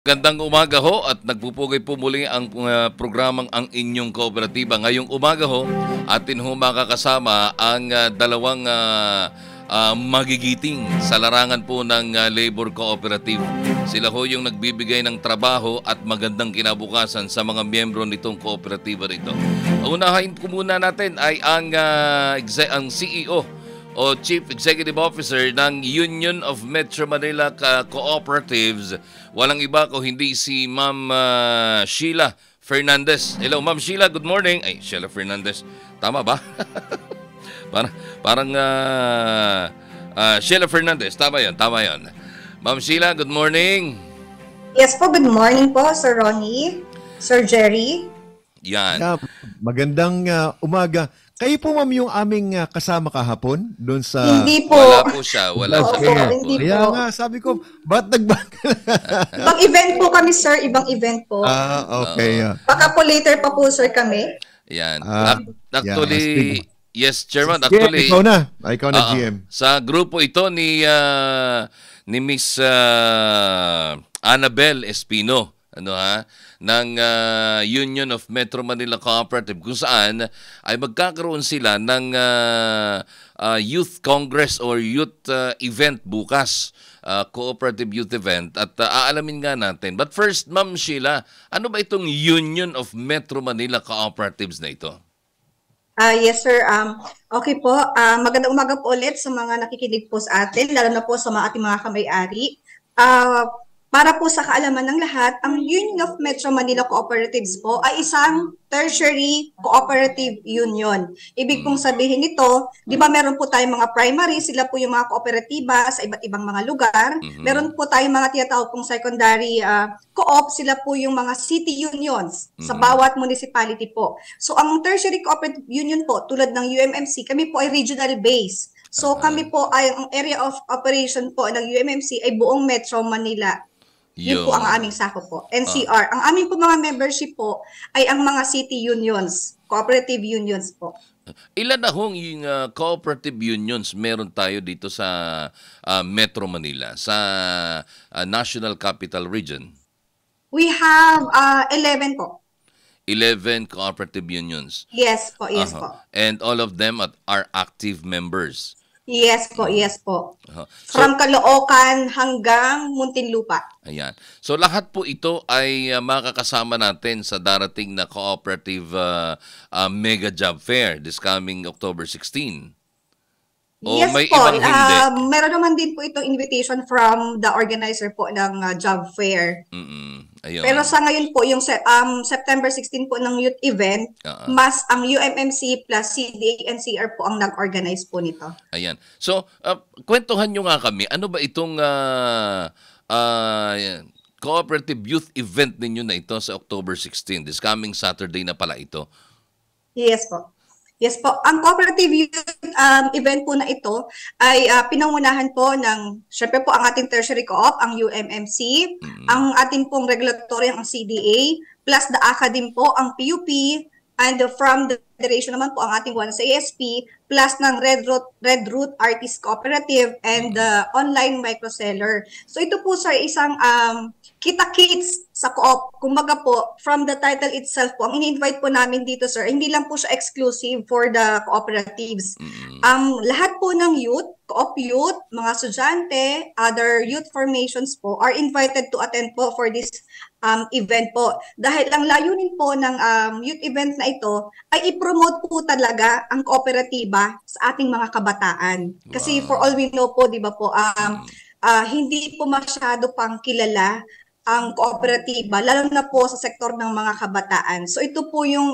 Gandang umaga ho at nagpupugay po muli ang programang Ang Inyong Kooperatiba. Ngayong umaga ho, atin ho makakasama ang dalawang magigiting sa larangan po ng labor cooperative. Sila ho yung nagbibigay ng trabaho at magandang kinabukasan sa mga miyembro nitong kooperatiba rito. Unahin ko muna natin ay ang CEO o Chief Executive Officer ng Union of Metro Manila Cooperatives. Walang iba ko hindi si Ma'am Sheila Fernandez. Hello, Ma'am Sheila. Good morning. Ay, Sheila Fernandez. Tama ba? parang Sheila Fernandez. Tama yon, tama yon. Ma'am Sheila, good morning. Yes po, good morning po, Sir Ronnie, Sir Jerry. Yan. Magandang umaga. Kayo po, ma'am, yung aming kasama kahapon doon sa... Hindi po. Wala po siya. Wala siya. Hindi Kaya po. nga, sabi ko, ba't nag-back? Ibang event po kami, sir. Ibang event po. Okay. Baka po later pa po, sir, kami. Yan. Actually, yes, Chairman. Yeah, Actually, ikaw na GM. Sa grupo ito ni Miss Annabel Espino, ng Union of Metro Manila Cooperative, kung saan ay magkakaroon sila ng Youth Congress or Youth Event bukas, Cooperative Youth Event, at aalamin nga natin. But first, Ma'am Sheila, ano ba itong Union of Metro Manila Cooperatives na ito? Yes, sir. Okay po. Magandang umaga po ulit sa mga nakikinig po sa atin, lalo na po sa ating mga kamay-ari. Para po sa kaalaman ng lahat, ang Union of Metro Manila Cooperatives po ay isang tertiary cooperative union. Ibig pong sabihin nito, di ba meron po tayong mga primary, sila po yung mga kooperatiba sa iba't ibang mga lugar. Meron po tayong mga tinatawag pong secondary co-op, sila po yung mga city unions sa bawat municipality po. So ang tertiary cooperative union po, tulad ng UMMC, kami po ay regional base. So kami po ay, ang area of operation po ng UMMC ay buong Metro Manila. Yun po ang aming sakop po. NCR. Ang aming po mga membership po ay ang mga city unions, cooperative unions po. Ilan na hong yung cooperative unions meron tayo dito sa Metro Manila, sa National Capital Region? We have 11 po. 11 cooperative unions. Yes po, yes po. And all of them are active members. Yes po, yes po. From Caloocan hanggang Muntinlupa. Ayan. So lahat po ito ay makakasama natin sa darating na cooperative mega job fair this coming October 16. O Yes may po. ibang hindi? Meron naman din po ito invitation from the organizer po ng job fair. Ayun. Pero sa ngayon po, yung September 16 po ng youth event, mas ang UMMC plus CDA NCR po ang nag-organize po nito. Ayan. So, kwentuhan nyo nga kami, ano ba itong cooperative youth event ninyo na ito sa October 16? This coming Saturday na pala ito. Yes po. Yes po. Ang cooperative youth event po na ito ay pinangunahan po ng, syempre po ang ating tertiary co-op, ang UMMC, ang ating pong regulatory, ang CDA, plus the academy po, ang PUP, and from the federation naman po ang ating one sa ASP, plus ng Red Root Artist Cooperative and the online microseller. So ito po sir, isang kita-kits sa co-op. Kumbaga po, from the title itself po, ang ini-invite po namin dito sir, hindi lang po siya exclusive for the cooperatives. Lahat po ng youth, co-op youth, mga estudyante, other youth formations po are invited to attend po for this event po. Dahil ang layunin po ng youth event na ito ay i-promote po talaga ang kooperatiba sa ating mga kabataan. Kasi for all we know po, di ba po, hindi po masyado pang kilala ang kooperatiba, lalo na po sa sektor ng mga kabataan. So ito po yung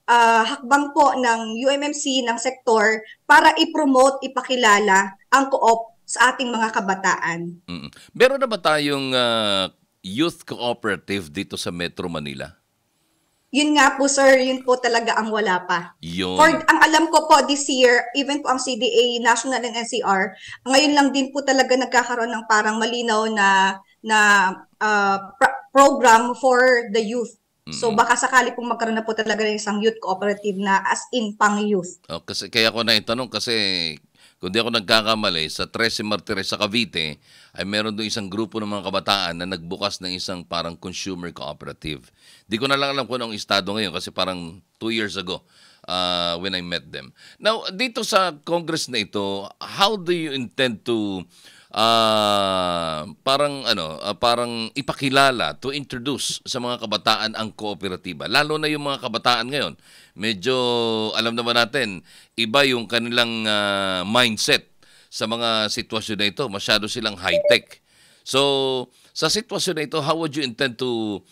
hakbang po ng UMMC, ng sektor, para i-promote, ipakilala ang co-op sa ating mga kabataan. Meron na ba tayong youth cooperative dito sa Metro Manila? Yun nga po sir, yun po talaga ang wala pa. Yun. For ang alam ko po this year, even po ang CDA, National and NCR, ngayon lang din po talaga nagkakaroon ng parang malinaw na program for the youth. So baka sakali pong magkaroon na po talaga ng isang youth cooperative na as in pang youth. Kasi kaya ko na itanong kasi kung di ako nagkakamali, sa 13 Martires sa Cavite, ay meron doon isang grupo ng mga kabataan na nagbukas ng isang parang consumer cooperative. Di ko na lang alam kung anong estado ngayon kasi parang 2 years ago when I met them. Now, dito sa Congress na ito, how do you intend to parang ipakilala, to introduce sa mga kabataan ang kooperatiba? Lalo na yung mga kabataan ngayon. Medyo, alam naman natin, iba yung kanilang mindset sa mga sitwasyon na ito. Masyado silang high-tech. So, sa sitwasyon na ito, how would you intend to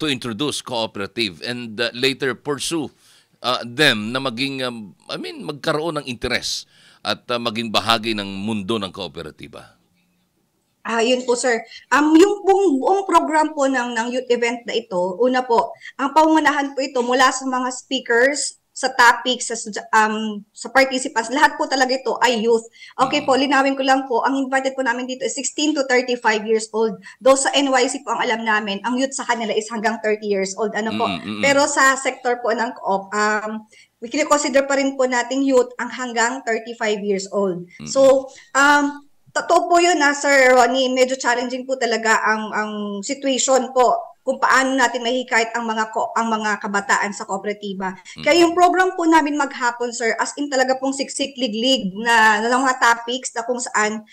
introduce cooperative and later pursue them na maging, magkaroon ng interest at maging bahagi ng mundo ng kooperatiba? Yun po sir. Yung buong program po ng youth event na ito, una po, ang pangunahan po ito mula sa mga speakers, sa topics, sa participants, lahat po talaga ito ay youth. Okay po, linawin ko lang po, ang invited po namin dito is 16 to 35 years old. Though sa NYC po ang alam namin, ang youth sa kanila is hanggang 30 years old. Pero sa sector po ng co-op, kinikonsider pa rin po nating youth ang hanggang 35 years old. So, totoo po yun Sir Ronnie, medyo challenging po talaga ang situation po kung paano natin mahikayat ang mga kabataan sa kooperatiba. Kaya yung program po namin maghapon, sir, as in talaga pong siksik-liglig na mga topics na kung saan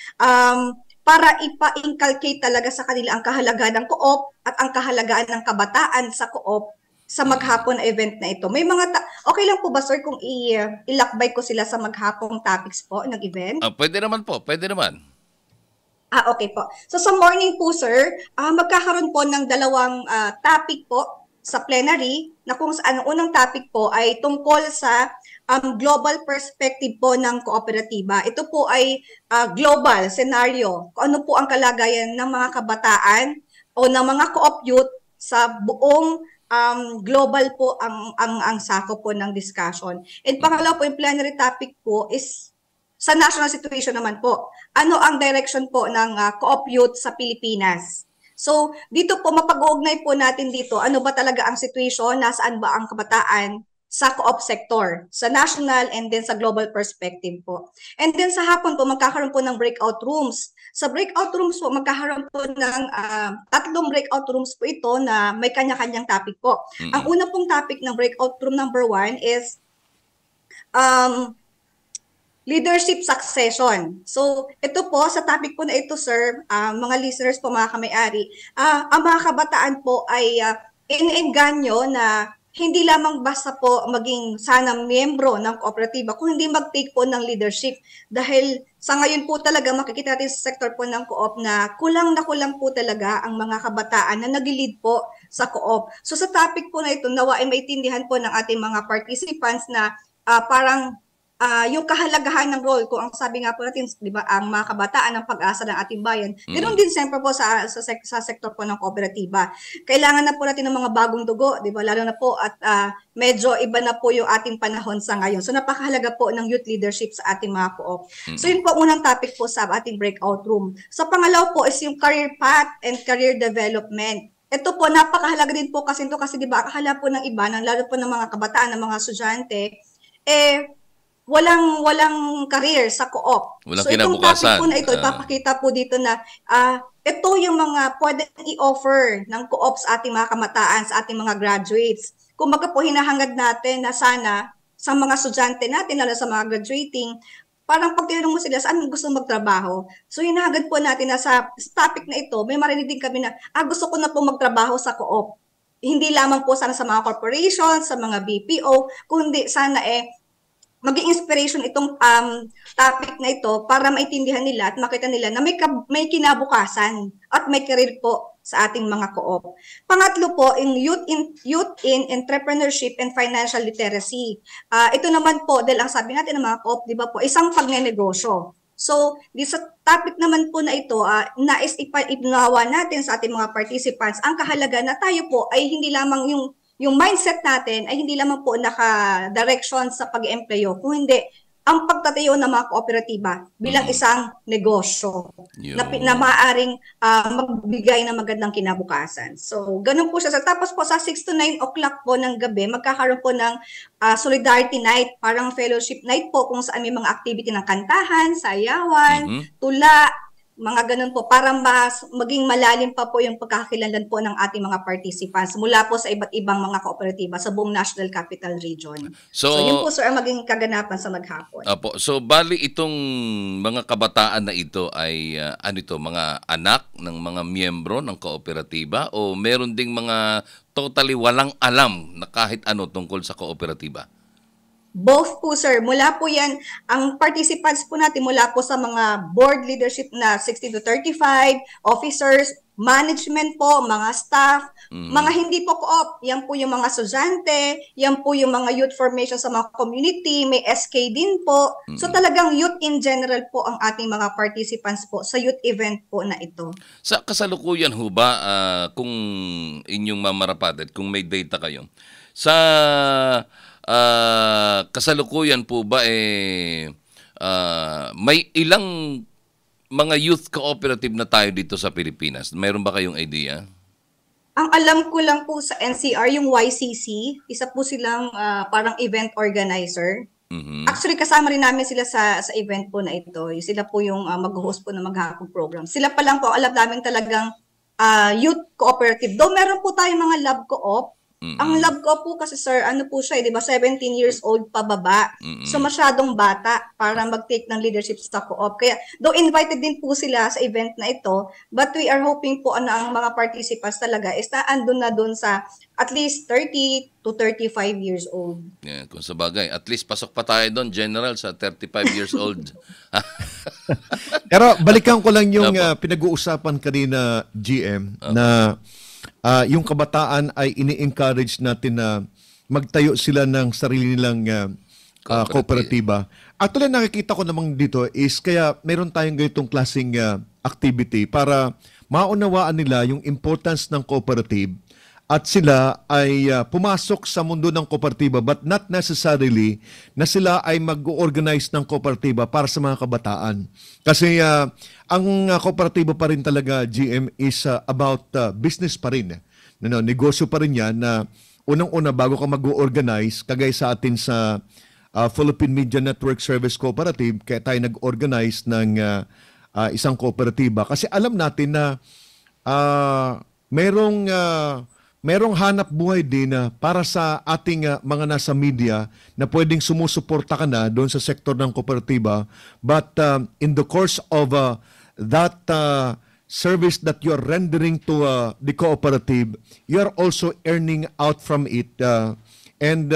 para ipa-inculcate talaga sa kanila ang kahalagaan ng co-op at ang kahalagaan ng kabataan sa co-op sa maghapon na event na ito. May mga okay lang po ba sir kung ilakbay ko sila sa maghapong topics po ng event? Pwede naman po, pwede naman. Okay po. So sa morning po sir, magkakaroon po ng dalawang topic po sa plenary na kung saan ang unang topic po ay tungkol sa global perspective po ng kooperatiba. Ito po ay global scenario. Kung ano po ang kalagayan ng mga kabataan o ng mga co-op youth sa buong global po ang sakop po ng discussion. And pangalawa po, yung plenary topic po is sa national situation naman po. Ano ang direction po ng co-op youth sa Pilipinas? So, dito po mapag-uugnay po natin dito, ano ba talaga ang situation, nasaan ba ang kabataan sa co-op sector, sa national and then sa global perspective po. And then sa hapon po, magkakaroon po ng breakout rooms. Sa breakout rooms po, magkakaroon po ng 3 breakout rooms po ito na may kanya-kanyang topic po. Ang una pong topic ng breakout room number 1 is leadership succession. So, ito po, sa topic po na ito, sir, mga listeners po, mga kamay-ari, ang mga kabataan po ay iniengganyo na hindi lamang basta po maging sana miyembro ng kooperatiba, kung hindi mag-take po ng leadership. Dahil sa ngayon po talaga, makikita natin sa sector po ng co-op na kulang po talaga ang mga kabataan na nag-lead po sa co-op. So sa topic po na ito, nawa ay maitindihan po ng ating mga participants na parang yung kahalagahan ng role, kung ang sabi nga po natin, di ba, ang mga kabataan ng pag-asa ng ating bayan, ganoon din siyempre po sa sektor po ng kooperatiba. Kailangan na po natin ng mga bagong dugo, di ba, lalo na po at medyo iba na po yung ating panahon sa ngayon. So napakahalaga po ng youth leadership sa ating mga co-op. So yun po unang topic po sa ating breakout room. So pangalaw po is yung career path and career development. Ito po, napakahalaga din po kasi ito, kasi di ba, akala po ng iba, lalo po ng mga kabataan, ng mga estudyante, walang career sa co-op. Walang so itong kinabukasan. topic po na ito, ipapakita po dito na ito yung mga pwedeng i-offer ng co-op sa ating mga kamataan, sa ating mga graduates. Kung baga po hinahangad natin na sana sa mga estudyante natin, lalo sa mga graduating, parang pag tinanong mo sila saan gusto magtrabaho. So hinahangad po natin na sa topic na ito, may marinig din kami na gusto ko na po magtrabaho sa co-op. Hindi lamang po sana sa mga corporations, sa mga BPO, kundi sana maging inspiration itong topic na ito para maintindihan nila at makita nila na may kinabukasan at may career po sa ating mga co-op. Pangatlo po, youth in entrepreneurship and financial literacy. Ito naman po, dahil ang sabi natin ng mga co-op, di ba po, isang pagnenegosyo. So, sa topic naman po na ito, nais ipinawa natin sa ating mga participants ang kahalaga na tayo po ay hindi lamang yung mindset natin ay hindi lamang po naka-direction sa pag-employo, kung hindi ang pagtatayo ng mga kooperatiba bilang isang negosyo na maaaring magbigay ng magandang kinabukasan. So, ganun po siya. Tapos po sa 6 to 9 o'clock po ng gabi, magkakaroon po ng Solidarity Night, parang fellowship night po kung saan may mga activity ng kantahan, sayawan, tula, mga ganun po, para maging malalim pa po yung pagkakakilanlan po ng ating mga participants mula po sa iba't ibang mga kooperatiba sa buong National Capital Region. So yun po sir ang maging kaganapan sa maghapon. Apo, so bali itong mga kabataan na ito ay mga anak ng mga miyembro ng kooperatiba o meron ding mga totally walang alam na kahit ano tungkol sa kooperatiba? Both po sir, mula po yan, ang participants po natin mula po sa mga board leadership na 60 to 35, officers, management po, mga staff, mga hindi po co-op, yan po yung mga estudyante, yan po yung mga youth formation sa mga community, may SK din po. So talagang youth in general po ang ating mga participants po sa youth event po na ito. Sa kasalukuyan ho ba, kung inyong mamarapated, kung may data kayo, sa kasalukuyan po ba may ilang mga youth cooperative na tayo dito sa Pilipinas? Mayroon ba kayong idea? Ang alam ko lang po sa NCR, yung YCC, isa po silang parang event organizer. Actually, kasama rin namin sila sa event po na ito. Sila po yung mag-host po ng maghapong program. Sila pa lang po, alam namin talagang youth cooperative. Though meron po tayong mga lab co-op. Ang lab co-op po kasi sir, ano po siya, di ba 17 years old pababa. So masyadong bata para mag-take ng leadership sa co-op. Kaya though invited din po sila sa event na ito, but we are hoping po na ang mga participants talaga is na andun na dun sa at least 30 to 35 years old. Yeah, kung sa bagay, at least pasok pa tayo doon, General, sa 35 years old. Pero balikan ko lang yung pinag-uusapan kanina, GM, na yung kabataan ay ini-encourage natin na magtayo sila ng sarili nilang kooperatiba. Actually, nakikita ko namang dito is kaya meron tayong ganitong klaseng activity para maunawaan nila yung importance ng cooperative at sila ay pumasok sa mundo ng kooperatiba but not necessarily na sila ay mag-organize ng kooperatiba para sa mga kabataan. Kasi ang kooperatiba pa rin talaga, GM, is about business pa rin. Negosyo pa rin yan na unang-una bago ka mag-organize, kagaya sa atin sa Philippine Media Network Service Cooperative, kaya tayo nag-organize ng isang kooperatiba. Kasi alam natin na merong hanap buhay din para sa ating mga nasa media na pwedeng sumusuporta ka na doon sa sektor ng kooperatiba. But in the course of that service that you are rendering to the cooperative, you are also earning out from it. And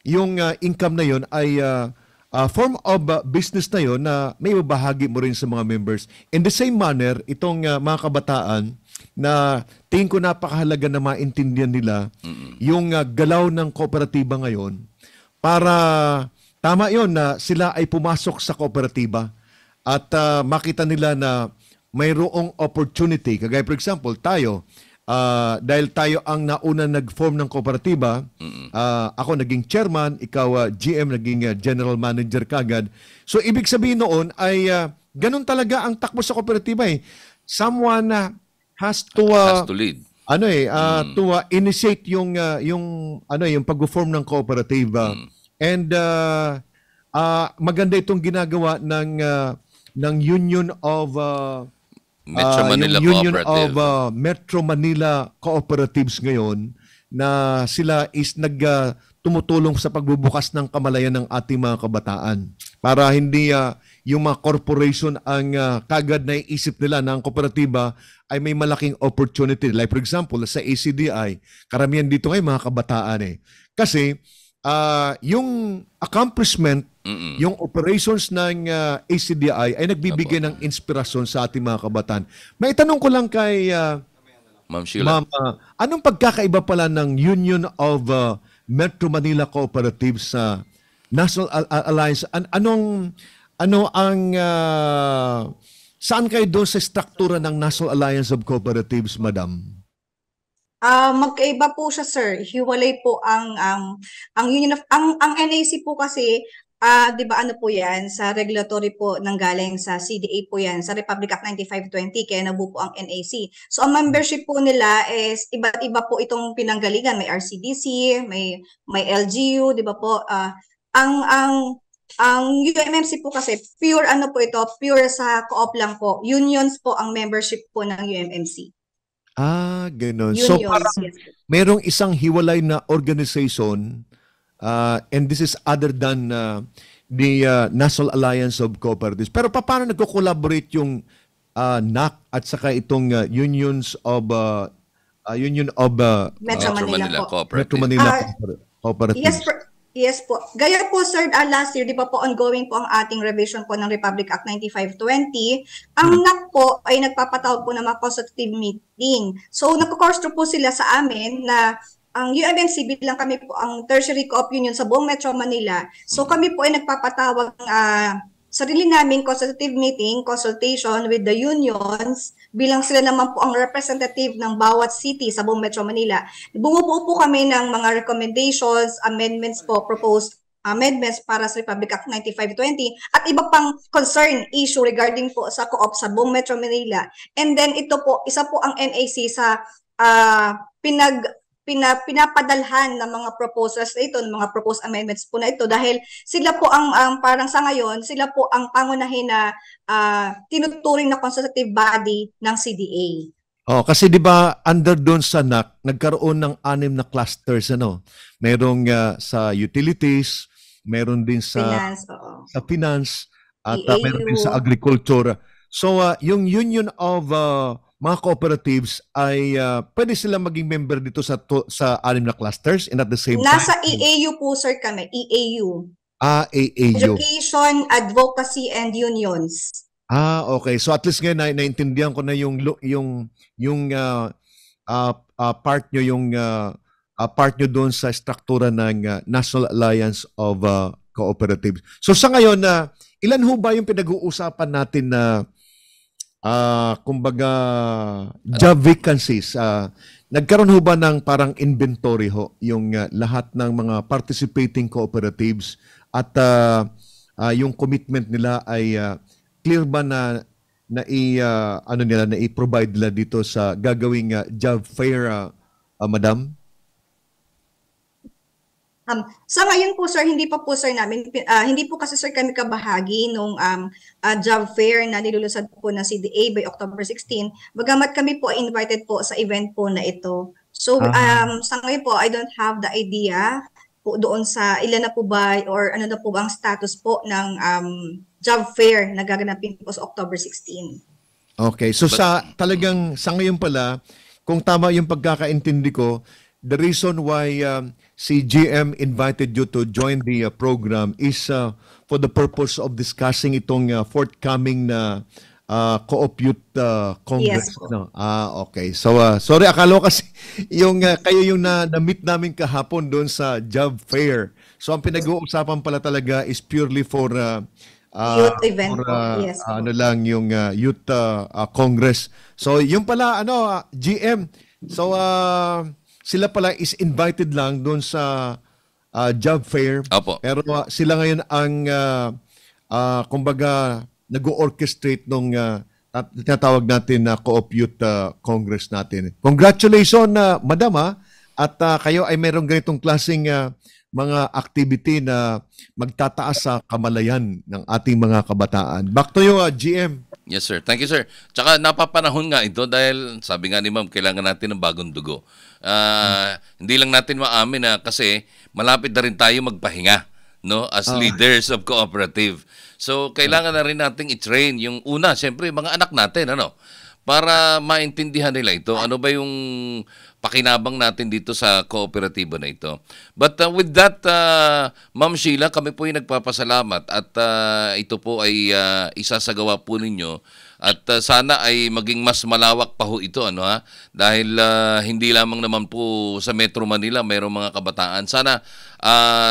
yung income na yon ay form of business na yon na may babahagi mo rin sa mga members. In the same manner, itong mga kabataan na tingin ko napakahalaga na maintindihan nila yung galaw ng kooperatiba ngayon para tama yon na sila ay pumasok sa kooperatiba at makita nila na mayroong opportunity. Kagaya for example, tayo, dahil tayo ang nauna nag-form ng kooperatiba, ako naging chairman, ikaw GM, naging general manager kagad. So ibig sabihin noon ay ganun talaga ang takbo sa kooperatiba eh. Someone has to lead. To initiate yung pag-form ng cooperative. And maganda itong ginagawa ng Union of Metro Manila Cooperatives ngayon na sila is tumutulong sa pagbubukas ng kamalayan ng ating mga kabataan para hindi yung mga corporation ang kagad na iisip nila na ang kooperatiba ay may malaking opportunity. Like for example, sa ACDI, karamihan dito ngayon mga kabataan eh. Kasi yung accomplishment, yung operations ng ACDI ay nagbibigay ng inspirasyon sa ating mga kabataan. May tanong ko lang kay Ma'am Sheila. Ma'am, anong pagkakaiba pala ng Union of Metro Manila Cooperatives sa National Alliance? Saan kayo doon sa struktura ng National Alliance of Cooperatives, Madam? Magkaiba po siya, sir. Hiwalay po ang Union of ang NAC po kasi 'di ba ano po 'yan, sa regulatory po nanggaling sa CDA po 'yan, sa Republic Act 9520 kaya nabuo po ang NAC. So ang membership po nila is iba't iba po itong pinanggalingan, may RCDC, may LGU, 'di ba po? Ang UMMC po kasi pure ano po ito, pure sa co-op lang po. Unions po ang membership po ng UMMC. Ganun. So Unions, parang yes po. merong isang hiwalay na organization, and this is other than the National Alliance of Cooperatives. Pero paano nagko-collaborate yung NAC at saka itong Union of Metro Manila po. Metro Cooperative. Manila Yes, Cooperatives? yes po. Gaya po, sir, last year, di ba po, ongoing po ang ating revision po ng Republic Act 9520. Ang NAC po ay nagpapatawag po ng mga consultative meeting. So, nagko-course through po sila sa amin na ang UMMC bilang kami po ang tertiary co-op union sa buong Metro Manila. So, kami po ay nagpapatawag sarili naming consultative meeting, consultation with the unions, bilang sila naman po ang representative ng bawat city sa buong Metro Manila. Bumubuo po kami ng mga recommendations, amendments po, proposed amendments para sa Republic Act 9520 at iba pang concern issue regarding po sa co-op sa buong Metro Manila. And then ito po, isa po ang NAC sa pinapadalhan ng mga proposals na ito, ng mga proposed amendments po na ito dahil sila po ang parang sa ngayon, sila po ang pangunahin na tinuturing na consultative body ng CDA. Kasi 'di ba under doon sa NAC nagkaroon ng 6 na clusters Merong sa utilities, meron din sa Finance, oo. finance at EAU. meron din sa agriculture. So yung Union of mga cooperatives ay pwede sila maging member dito sa 6 na clusters and at the same Nasa time EAU po, sir, kami. EAU. AAU. Education, Advocacy, and Unions. Okay. So at least ngayon naintindihan ko na yung part nyo, part nyo doon sa struktura ng National Alliance of Cooperatives. So sa ngayon, ilan ho ba yung pinag-uusapan natin na kumbaga job vacancies? Nagkaroon ho ba ng parang inventory ho yung lahat ng mga participating cooperatives at yung commitment nila ay clear ba na i-provide nila dito sa gagawing job fair, madam? Sa ngayon po, sir, hindi pa po, sir, hindi po kasi, sir, kami kabahagi nung job fair na nilulusad po ng CDA by October 16. Bagamat kami po invited po sa event po na ito. So, sa ngayon po, I don't have the idea po doon sa ilan na po ba or ano na po ba ang status po ng job fair na gaganapin po sa October 16. Okay. So talagang sa ngayon pala, kung tama yung pagkakaintindi ko, the reason why si GM invited you to join the program is for the purpose of discussing itong forthcoming na Co-op Youth Congress. Yes po. No? Okay. So, sorry, akala ko kasi kayo yung na-meet namin kahapon doon sa job fair. So, ang pinag-uusapan pala talaga is purely for Youth event po. Yes po. yung Youth Congress. So, yung pala, GM. So, sila pala is invited lang doon sa job fair. Opo. Pero sila ngayon ang kumbaga nag-orchestrate nung tinatawag natin na Co-op Youth Congress natin. Congratulations, madam, at kayo ay mayroong ganitong klaseng mga activity na magtataas sa kamalayan ng ating mga kabataan. Back to you, GM. Yes, sir. Thank you, sir. Tsaka napapanahon nga ito dahil sabi nga ni ma'am, kailangan natin ng bagong dugo. Hindi lang natin maamin na kasi malapit na rin tayo magpahinga, no, as leaders of cooperative. So, kailangan na rin nating i-train yung una, siyempre, mga anak natin, para maintindihan nila ito. Ano ba yung pakinabang natin dito sa kooperatiba na ito. But with that, Ma'am Sheila, kami po ay nagpapasalamat at ito po ay isasagawa po ninyo at sana ay maging mas malawak pa ho ito, dahil hindi lamang naman po sa Metro Manila mayroong mga kabataan. Sana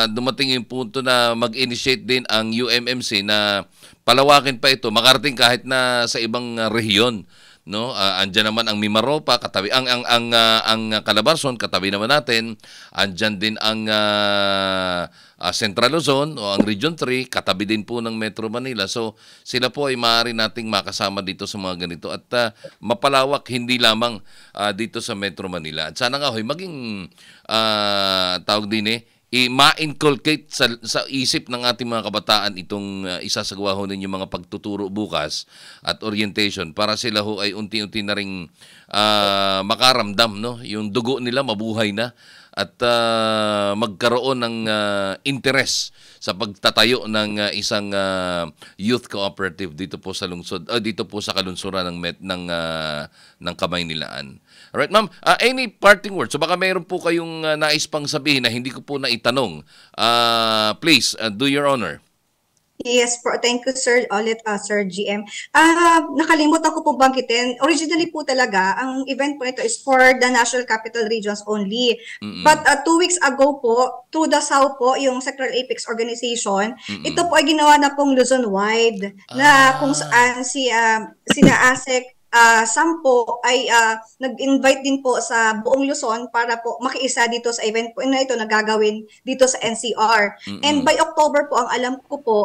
dumating yung punto na mag-initiate din ang UMMC na palawakin pa ito, makarating kahit na sa ibang rehiyon no? Andyan naman ang Mimaropa, katabi ang Calabarzon, katabi naman natin. Andyan din ang Central Luzon o ang Region 3, katabi din po ng Metro Manila. So sila po ay maaari nating makasama dito sa mga ganito at mapalawak hindi lamang dito sa Metro Manila. At sana nga maging tawag din ma-inculcate sa isip ng ating mga kabataan itong isasagawa ho ninyo mga pagtuturo bukas at orientation para sila ho ay unti-unti na ring makaramdam, no? Yung dugo nila mabuhay na at magkaroon ng interes sa pagtatayo ng isang youth cooperative dito po sa lungsod, dito po sa kalunsuran ng Kamaynilaan. Alright, ma'am. Any parting words? So baka mayroon po kayong nais pang sabihin na hindi ko po naitanong. Please, do your honor. Yes po, thank you sir, ulit Sir GM. Nakalimutan ko po banggitin, originally po talaga, ang event po ito is for the National Capital Regions only. But 2 weeks ago po, through the SAO po, yung Sectoral Apex Organization, ito po ay ginawa na pong Luzon-wide, na kung saan sina ASEC, Sampo ay nag-invite din po sa buong Luzon para po makiisa dito sa event po na ito na gagawin dito sa NCR. And by October po, ang alam ko po,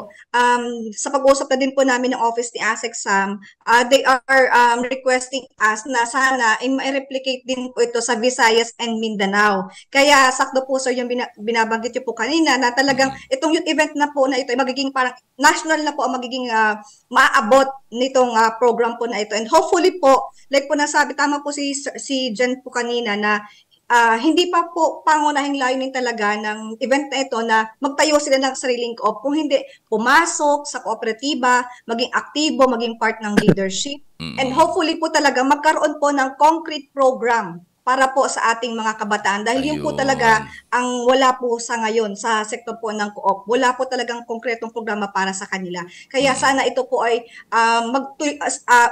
sa pag-usap na din po namin ng office ni ASEC Sam, they are requesting us na sana i-replicate din po ito sa Visayas and Mindanao. Kaya sakto po sir yung binabanggit niyo po kanina na talagang itong youth event na po na ito ay magiging parang national na po ang magiging maaabot nitong program po na ito. And hopefully po, like po nasabi, tama po si Jen po kanina na hindi pa po pangunahing layunin talaga ng event na ito na magtayo sila ng sariling co-op. Kung hindi, pumasok sa kooperatiba, maging aktibo, maging part ng leadership. And hopefully po talaga magkaroon po ng concrete program para po sa ating mga kabataan. Dahil yun po talaga ang wala po sa ngayon sa sektor po ng co-op. Wala po talagang konkretong programa para sa kanila. Kaya sana ito po ay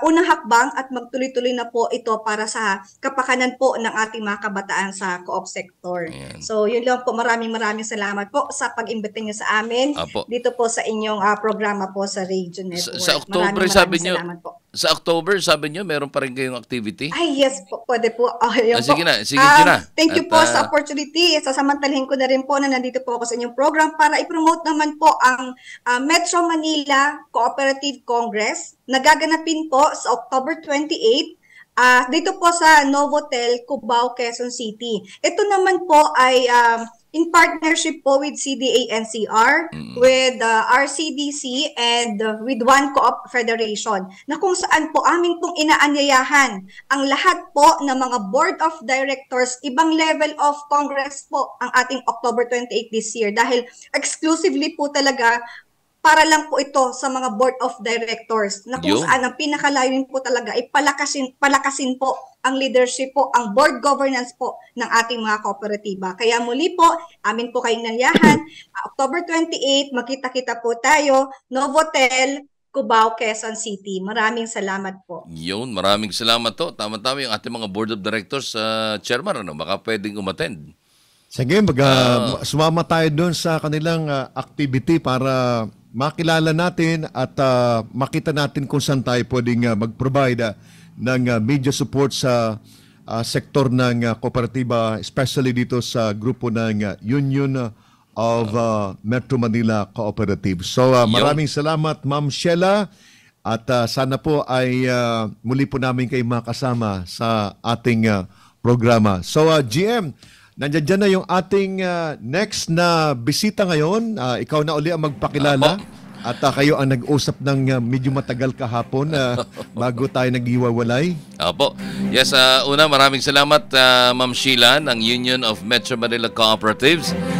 unang hakbang at magtuloy-tuloy na po ito para sa kapakanan po ng ating mga kabataan sa co-op sector. Ayan. So yun lang po. Maraming salamat po sa pag-imbita niyo sa amin dito po sa inyong programa po sa Radio Network. Sa October, sabi niyo, salamat po. sa October, sabi niyo, meron pa rin kayong activity? Ay, yes po. Pwede po. Sige na, sige na. Thank you po sa opportunity. Sasamantalahin ko na rin po na nandito po ako sa inyong program para i-promote naman po ang Metro Manila Cooperative Congress na gaganapin po sa October 28 dito po sa Novotel, Cubao, Quezon City. Ito naman po ay in partnership po with CDA-NCR, with RCDC, and with One Co-op Federation, na kung saan po amin pong inaanyayahan ang lahat po ng mga board of directors, ibang level of Congress po ang ating October 28 this year dahil exclusively po talaga para lang po ito sa mga board of directors na kung saan ang pinakalayunin po talaga ay palakasin po ang leadership po, ang board governance po ng ating mga kooperatiba. Kaya muli po, amin po kayong nanyahan, October 28, magkita-kita po tayo, Novotel, Cubao, Quezon City. Maraming salamat po. Yun, maraming salamat to. Tama-tama yung ating mga board of directors, chairman, baka pwedeng umattend. Sige, sumama tayo doon sa kanilang activity para makilala natin at makita natin kung saan tayo pwedeng mag-provide ng media support sa sektor ng kooperatiba, especially dito sa grupo ng Union of Metro Manila Cooperative. So maraming salamat Ma'am Sheila at sana po ay muli po namin kayo makasama sa ating programa. So GM, nandiyan na yung ating next na bisita ngayon. Ikaw na uli ang magpakilala. At kayo ang nag-usap ng medyo matagal kahapon bago tayo naghiwalay. Opo. Yes, una maraming salamat Ma'am Sheila ng Union of Metro Manila Cooperatives.